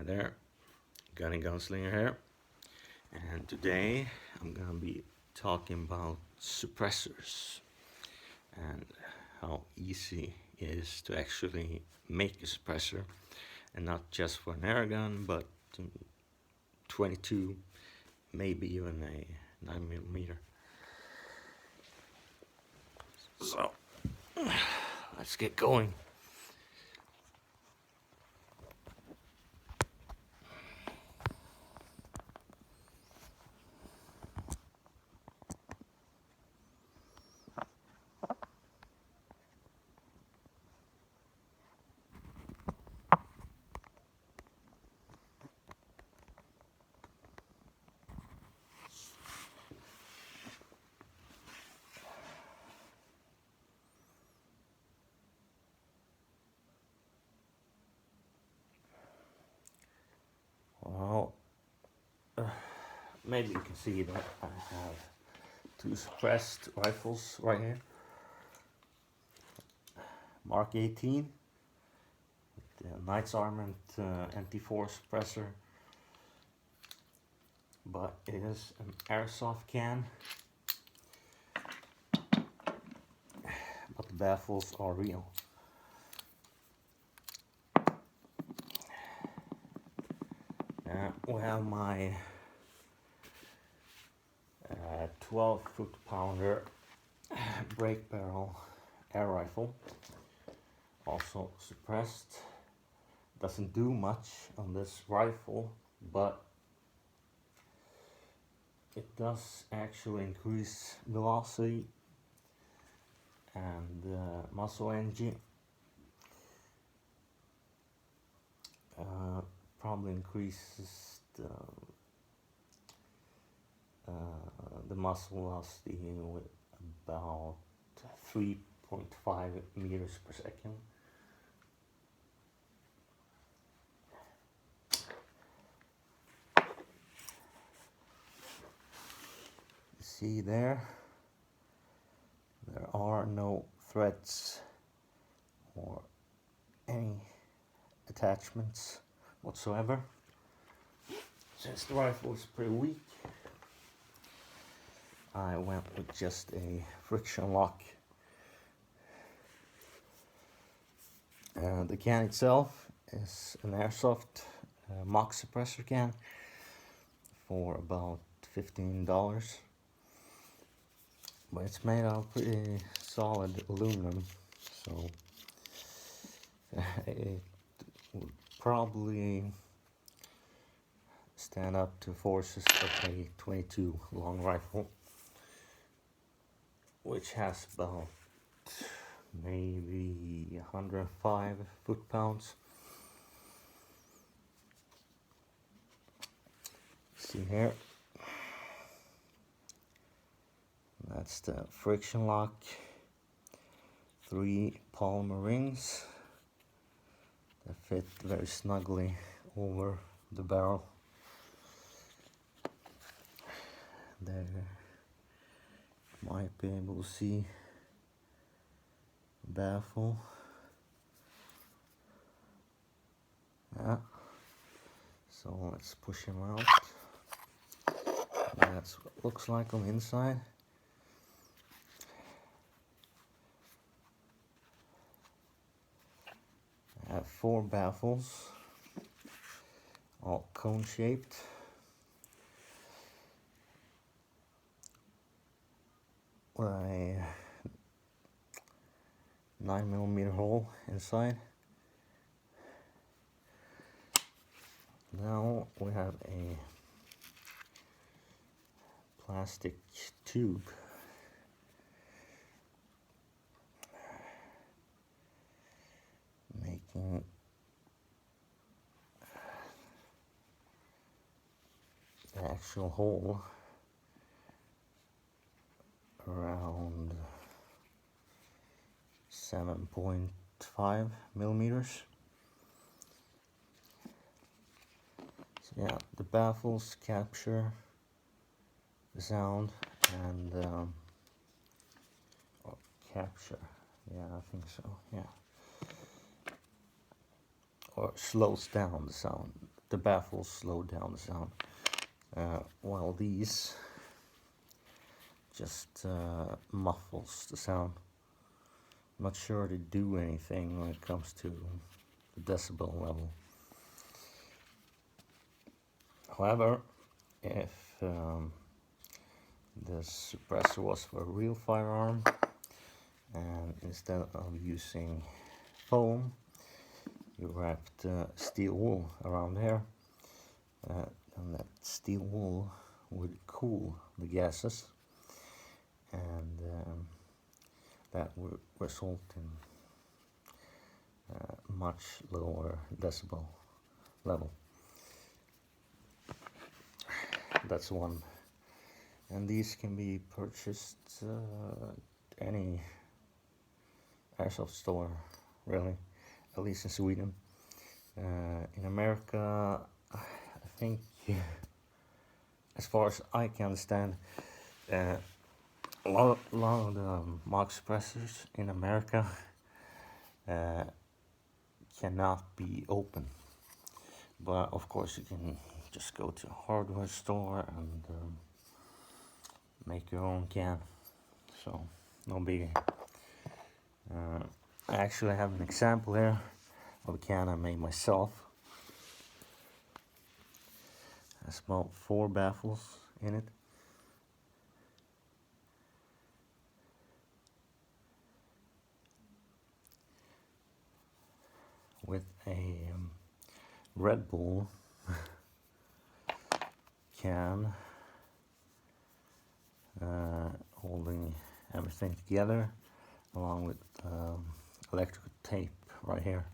there, Gun and Gunslinger here, and today I'm gonna be talking about suppressors and how easy it is to actually make a suppressor, and not just for an airgun but 22, maybe even a 9mm. So let's get going. Well, maybe you can see that I have two suppressed rifles right here. Mark 18, the Knight's Armament NT4 suppressor, but it is an airsoft can, but the baffles are real. We have my 12 foot-pounder break barrel air rifle, also suppressed. Doesn't do much on this rifle, but it does actually increase velocity and muzzle energy. Probably increases the muzzle velocity with about 3.5 meters per second. See there are no threads or any attachments whatsoever. Since the rifle is pretty weak, I went with just a friction lock. The can itself is an airsoft mock suppressor can for about $15, but it's made out of pretty solid aluminum, so it would probably stand up to forces of a 22 long rifle, which has about maybe 105 foot-pounds. See here, that's the friction lock, 3 polymer rings that fit very snugly over the barrel. There, might be able to see the baffle. Yeah. So let's push him out. That's what it looks like on the inside. I have 4 baffles, all cone shaped. With a 9mm hole inside. Now we have a plastic tube making the actual hole around 7.5 millimeters. So yeah, the baffles capture the sound and capture, yeah, I think so, yeah, or slows down the sound the baffles slow down the sound, while these just muffles the sound. I'm not sure they do anything when it comes to the decibel level. However, if the suppressor was for a real firearm, and instead of using foam, you wrapped steel wool around there, and that steel wool would cool the gases, and that would result in much lower decibel level. That's one. And these can be purchased any airsoft store, really, at least in Sweden. In America, I think, as far as I can understand, a lot of the mock suppressors in America cannot be open. But of course you can just go to a hardware store and make your own can, so no biggie. I actually have an example here of a can I made myself. Has about 4 baffles in it. With a Red Bull can holding everything together, along with electrical tape right here.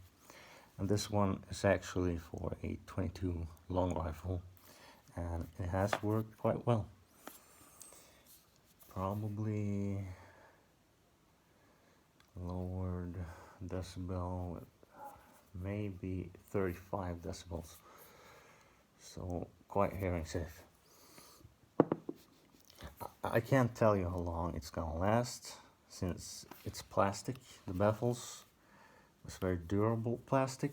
And this one is actually for a 22 long rifle, and it has worked quite well. Probably lowered decibel with maybe 35 decibels, so quite hearing safe. I can't tell you how long it's gonna last, since it's plastic. The baffles is very durable plastic.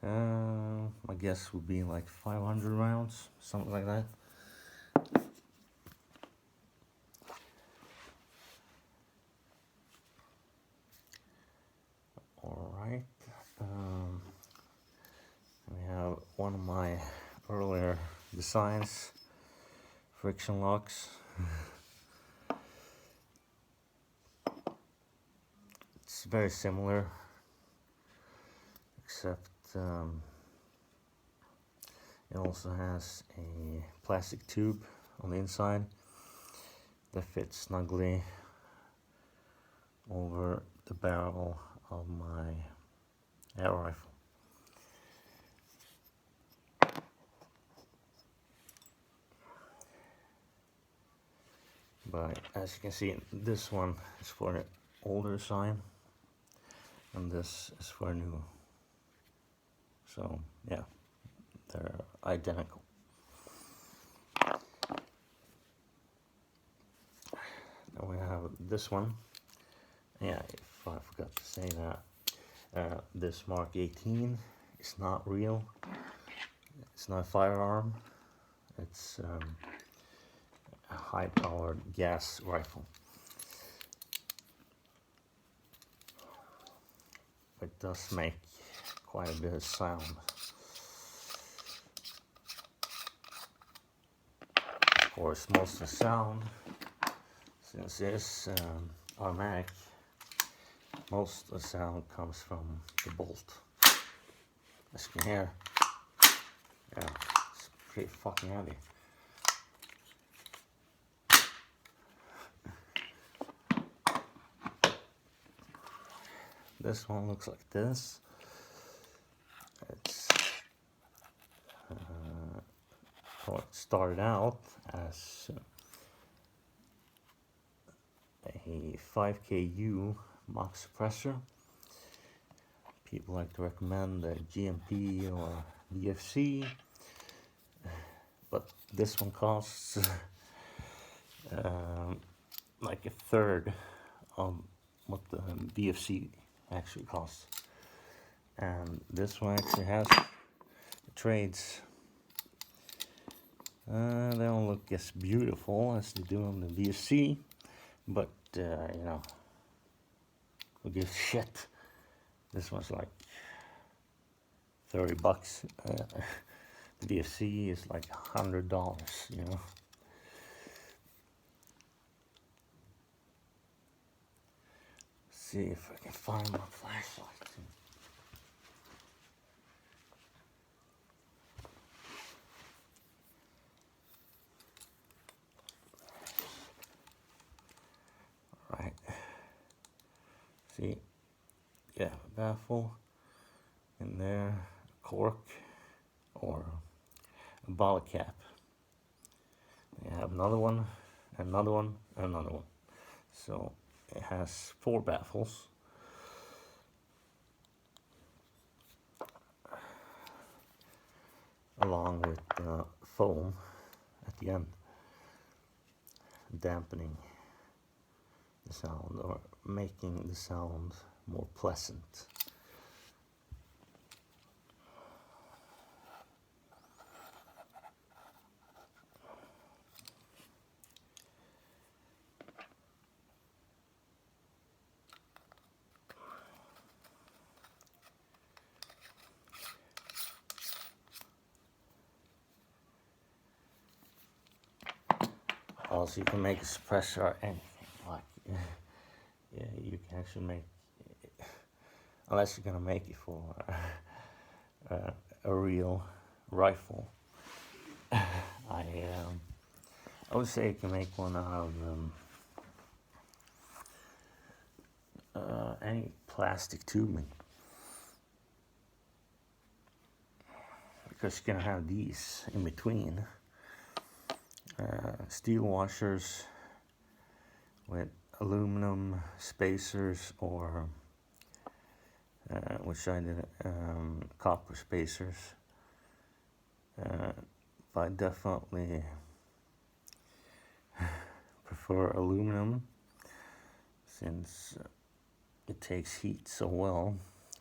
My guess would be like 500 rounds, something like that. Alright, we have one of my earlier designs, friction locks. It's very similar, except it also has a plastic tube on the inside that fits snugly over the barrel of my air rifle. But as you can see, this one is for an older design, and this is for a new. So yeah, they're identical. Then we have this one. Yeah, if I forgot to say that, this Mark 18 is not real. It's not a firearm. It's a high-powered gas rifle. It does make quite a bit of sound. Of course, most of the sound, since it's automatic, most of the sound comes from the bolt. As you can hear, yeah, it's pretty fucking heavy. This one looks like this. It's well, it started out as a 5KU mock suppressor. People like to recommend a GMP or VFC, but this one costs like a third of what the VFC actually costs. And this one actually has a trades. They don't look as beautiful as they do on the VSC, but you know, who gives shit? This one's like $30. The VSC is like $100, you know. See if I can find my flashlight. Right. See, yeah, baffle in there, cork, or a bottle cap. You have another one, another one, another one. So it has 4 baffles. Along with foam at the end, dampening the sound or making the sound more pleasant. Also, you can make a suppressor or anything. Like, yeah, you can actually make, unless you're gonna make it for a real rifle. I would say you can make one out of any plastic tubing, because you're gonna have these in between. Steel washers with aluminum spacers, or which I did, copper spacers. But I definitely prefer aluminum, since it takes heat so well,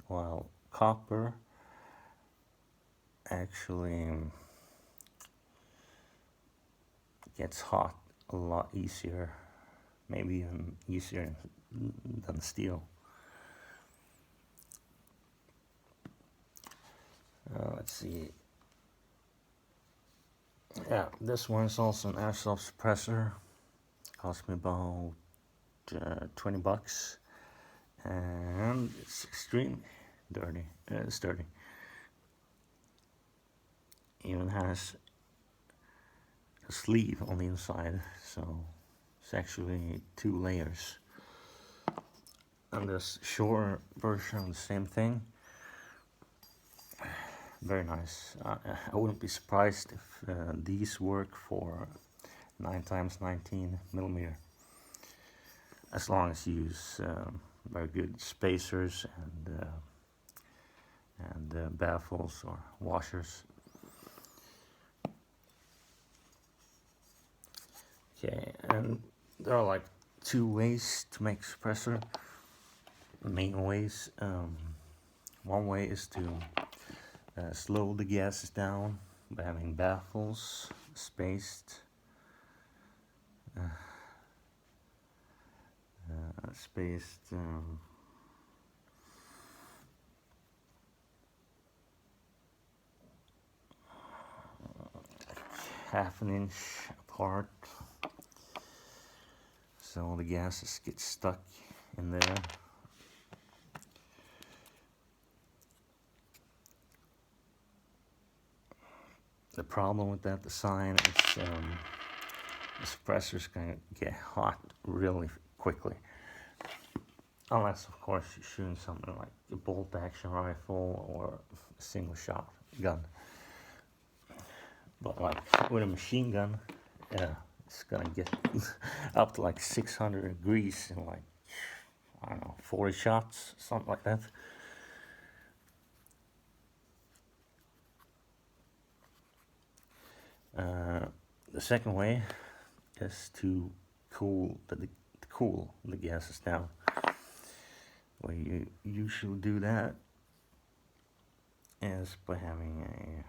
while copper actually gets hot a lot easier, maybe even easier than steel. Let's see. Yeah, this one is also an airsoft suppressor. Cost me about $20, and it's extremely sturdy. Even has a sleeve on the inside, so it's actually 2 layers. And this short version, the same thing. Very nice. I wouldn't be surprised if these work for 9x19mm, as long as you use very good spacers and baffles or washers. Okay, and there are like 2 ways to make suppressor. The main ways. One way is to slow the gases down by having baffles spaced. Half an inch apart, so the gases get stuck in there. The problem with that design is the suppressor's gonna get hot really quickly, unless of course you're shooting something like a bolt action rifle or a single shot gun. But like with a machine gun, yeah, it's gonna get up to like 600 degrees in like, I don't know, 40 shots, something like that. The second way is to cool the gases down. The way you usually do that is by having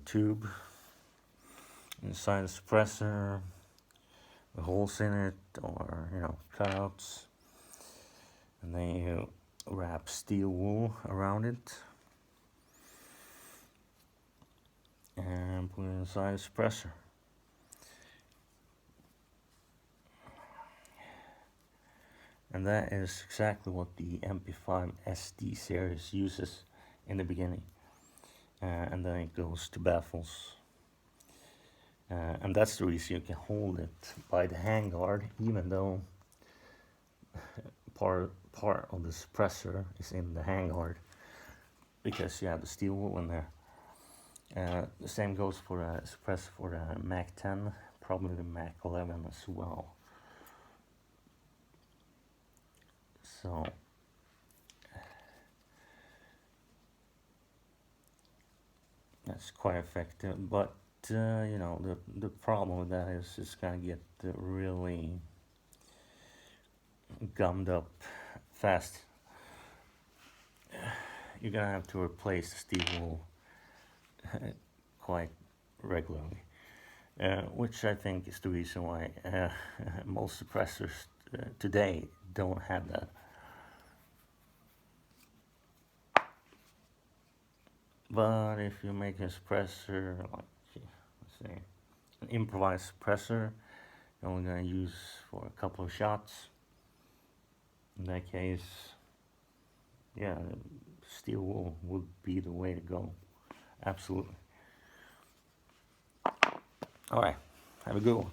tube inside the suppressor with holes in it, or cutouts, and then you wrap steel wool around it and put it inside the suppressor. And that is exactly what the MP5 SD series uses in the beginning. And then it goes to baffles. And that's the reason you can hold it by the handguard, even though part of the suppressor is in the handguard, because you have the steel wool in there. The same goes for a suppressor for the Mac 10, probably the Mac 11 as well. So that's quite effective, but the problem with that is it's gonna get really gummed up fast. You're gonna have to replace the steel wool quite regularly, which I think is the reason why most suppressors today don't have that. But if you make a suppressor, like, let's say, an improvised suppressor, you're only going to use for a couple of shots. In that case, yeah, steel wool would be the way to go. Absolutely. Alright, have a good one.